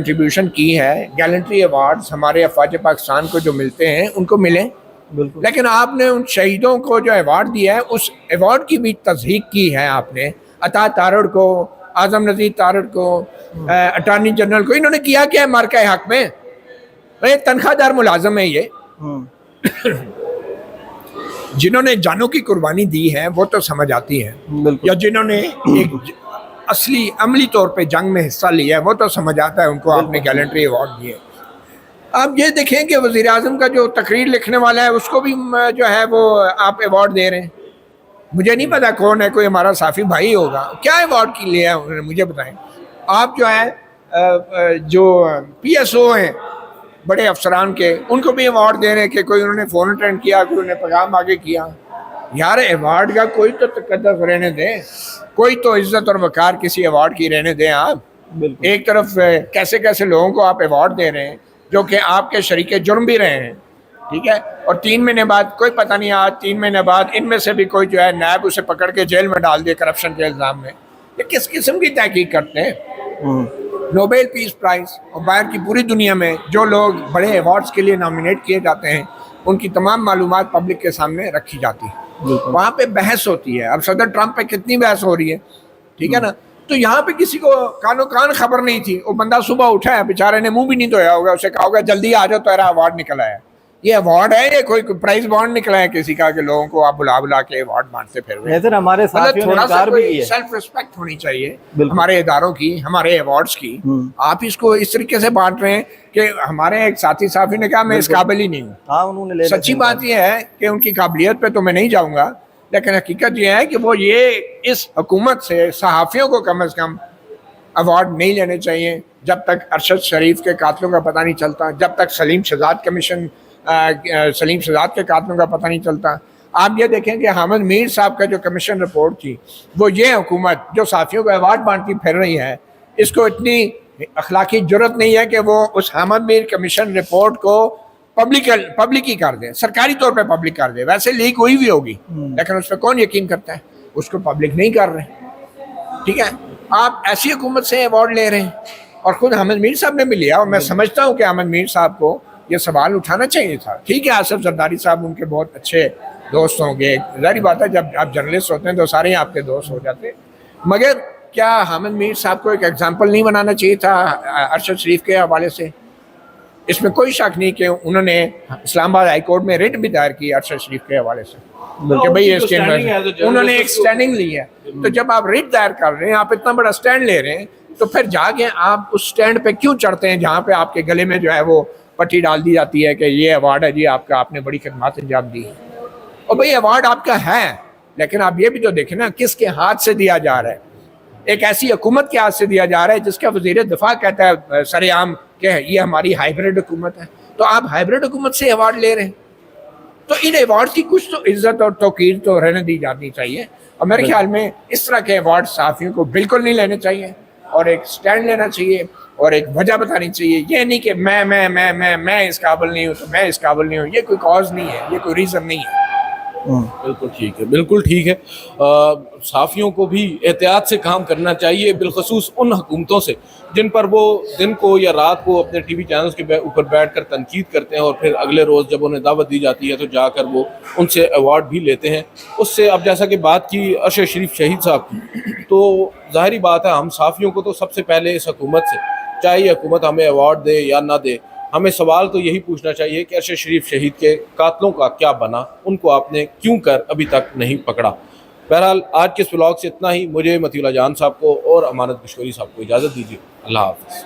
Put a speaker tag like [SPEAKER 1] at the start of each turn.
[SPEAKER 1] Contribution کی ہے، گیلنٹری awards ہمارے افواج پاکستان کو جو ملتے ہیں ان کو ملیں، لیکن آپ نے ان شہیدوں کو جو ایوارڈ دیا ہے اس ایوارڈ کی بھی تصدیق کی ہے آپ نے. عطا تارڑ کو، اعظم نذیر تارڑ کو، اٹارنی جنرل کو، انہوں نے کیا کیا ہے مارکہ حق میں؟ تنخواہ دار ملازم ہے یہ. جنہوں نے جانوں کی قربانی دی ہے وہ تو سمجھ آتی ہے، یا جنہوں نے ایک اصلی عملی طور پہ جنگ میں حصہ لیا ہے وہ تو سمجھ آتا ہے، ان کو آپ نے گیلنٹری ایوارڈ دیے. آپ یہ دیکھیں کہ وزیر اعظم کا جو تقریر لکھنے والا ہے اس کو بھی جو ہے وہ آپ ایوارڈ دے رہے ہیں. مجھے نہیں پتا کون ہے، کوئی ہمارا صافی بھائی ہوگا. کیا ایوارڈ کی لیا ہے انہوں نے مجھے بتائیں. آپ جو ہے جو پی ایس او ہیں بڑے افسران کے، ان کو بھی ایوارڈ دے رہے ہیں کہ کوئی انہوں نے فون اٹینڈ کیا، کوئی انہوں نے پیغام آگے کیا. یار ایوارڈ کا کوئی تو تقدس رہنے دیں، کوئی تو عزت اور وقار کسی ایوارڈ کی رہنے دیں. آپ ایک طرف کیسے کیسے لوگوں کو آپ ایوارڈ دے رہے ہیں جو کہ آپ کے شریک جرم بھی رہے ہیں، ٹھیک ہے، اور 3 مہینے بعد کوئی پتہ نہیں، آج 3 مہینے بعد ان میں سے بھی کوئی جو ہے نیب اسے پکڑ کے جیل میں ڈال دے کرپشن کے الزام میں. یہ کس قسم کی تحقیق کرتے ہیں؟ نوبیل پیس پرائز اور باہر کی پوری دنیا میں جو لوگ بڑے ایوارڈز کے لیے نامینیٹ کیے جاتے ہیں ان کی تمام معلومات پبلک کے سامنے رکھی جاتی ہے، وہاں پہ بحث ہوتی ہے. اب صدر ٹرمپ پہ کتنی بحث ہو رہی ہے، ٹھیک ہے نا. تو یہاں پہ کسی کو کانو کان خبر نہیں تھی. وہ بندہ صبح اٹھا ہے، بیچارے نے منہ بھی نہیں دھویا ہوگا، اسے کہا ہوگا جلدی آ جاؤ تیرا ایوارڈ نکلا ہے. یہ ایوارڈ ہے، یہ کوئی پرائز بانڈ نکلا ہے کسی کا کہ لوگوں کو آپ بلا بلا کے ایوارڈ بانٹتے پھر رہے ہیں.
[SPEAKER 2] ہمارے ساتھیوں نے انکار بھی کیا ہے.
[SPEAKER 1] سیلف ریسپیکٹ ہونی چاہیے ہمارے اداروں کی، ہمارے ایوارڈز کی. آپ اس کو اس طریقے سے بانٹ رہے ہیں کہ ہمارے ایک ساتھی صحافی نے کہا میں اس قابل ہی نہیں ہوں. سچی بات یہ ہے کہ ان کی قابلیت پہ تو میں نہیں جاؤں گا، لیکن حقیقت یہ ہے کہ وہ یہ اس حکومت سے صحافیوں کو کم از کم ایوارڈ نہیں لینے چاہیے جب تک ارشد شریف کے قاتلوں کا پتہ نہیں چلتا، جب تک سلیم شہزاد کے قاتلوں کا پتہ نہیں چلتا. آپ یہ دیکھیں کہ حامد میر صاحب کا جو کمیشن رپورٹ تھی، وہ یہ حکومت جو صحافیوں کو ایوارڈ بانٹتی پھر رہی ہے، اس کو اتنی اخلاقی جرت نہیں ہے کہ وہ اس حامد میر کمیشن رپورٹ کو پبلک ہی کر دے، سرکاری طور پہ پبلک کر دے. ویسے لیک ہوئی بھی ہوگی لیکن اس پہ کون یقین کرتا ہے؟ اس کو پبلک نہیں کر رہے، ٹھیک ہے. آپ ایسی حکومت سے ایوارڈ لے رہے ہیں، اور خود حامد میر صاحب نے بھی لیا. اور میں سمجھتا ہوں کہ حامد میر صاحب کو یہ سوال اٹھانا چاہیے تھا. ٹھیک ہے، آصف زرداری صاحب ان کے بہت اچھے دوست ہوں گے، ظاہری بات ہے جب آپ جرنلسٹ ہوتے ہیں تو سارے آپ کے دوست ہو جاتے ہیں، مگر کیا حامد میر صاحب کو ایک ایگزامپل نہیں بنانا چاہیے تھا ارشد شریف کے حوالے سے؟ اس میں کوئی شک نہیں کہ انہوں نے اسلام آباد ہائی کورٹ میں ریٹ بھی دائر کی ارشد شریف کے حوالے سے کہ بھئی اس کے انہوں نے ایک سٹینڈنگ لی ہے. تو جب آپ ریٹ دائر کر رہے ہیں، آپ اتنا بڑا سٹینڈ لے رہے ہیں، تو پھر جا کے آپ اس سٹینڈ پہ کیوں چڑھتے ہیں جہاں پہ آپ کے گلے میں جو ہے وہ پٹی ڈال دی جاتی ہے کہ یہ ایوارڈ ہے جی آپ کا، آپ نے بڑی خدمات انجام دی. اور بھئی ایوارڈ آپ کا ہے، لیکن آپ یہ بھی تو دیکھیں نا کس کے ہاتھ سے دیا جا رہا ہے. ایک ایسی حکومت کے ہاتھ سے دیا جا رہا ہے جس کا وزیر دفاع کہتا ہے سر عام کہ یہ ہماری ہائیبریڈ حکومت ہے. تو آپ ہائیبریڈ حکومت سے ایوارڈ لے رہے ہیں، تو ان ایوارڈ کی کچھ تو عزت اور توقیر تو رہنے دی جانی چاہیے. اور میرے خیال میں اس طرح کے ایوارڈ صحافیوں کو بالکل نہیں لینے چاہیے، اور ایک سٹینڈ لینا چاہیے اور ایک وجہ بتانی چاہیے. یہ نہیں کہ میں اس قابل نہیں ہوں تو میں اس قابل نہیں ہوں. یہ کوئی کاز نہیں ہے، یہ کوئی ریزن نہیں ہے.
[SPEAKER 3] بالکل ٹھیک ہے، بالکل ٹھیک ہے. صحافیوں کو بھی احتیاط سے کام کرنا چاہیے، بالخصوص ان حکومتوں سے جن پر وہ دن کو یا رات کو اپنے ٹی وی چینلز کے اوپر بیٹھ کر تنقید کرتے ہیں، اور پھر اگلے روز جب انہیں دعوت دی جاتی ہے تو جا کر وہ ان سے ایوارڈ بھی لیتے ہیں. اس سے اب جیسا کہ بات کی ارشد شریف شہید صاحب کی، تو ظاہری بات ہے ہم صحافیوں کو تو سب سے پہلے اس حکومت سے، چاہے یہ حکومت ہمیں ایوارڈ دے یا نہ دے، ہمیں سوال تو یہی پوچھنا چاہیے کہ ارشد شریف شہید کے قاتلوں کا کیا بنا، ان کو آپ نے کیوں کر ابھی تک نہیں پکڑا. بہرحال آج کے اس ولاگ سے اتنا ہی. مجھے مطیع اللہ جان صاحب کو اور امانت کشوری صاحب کو اجازت دیجیے. اللہ حافظ.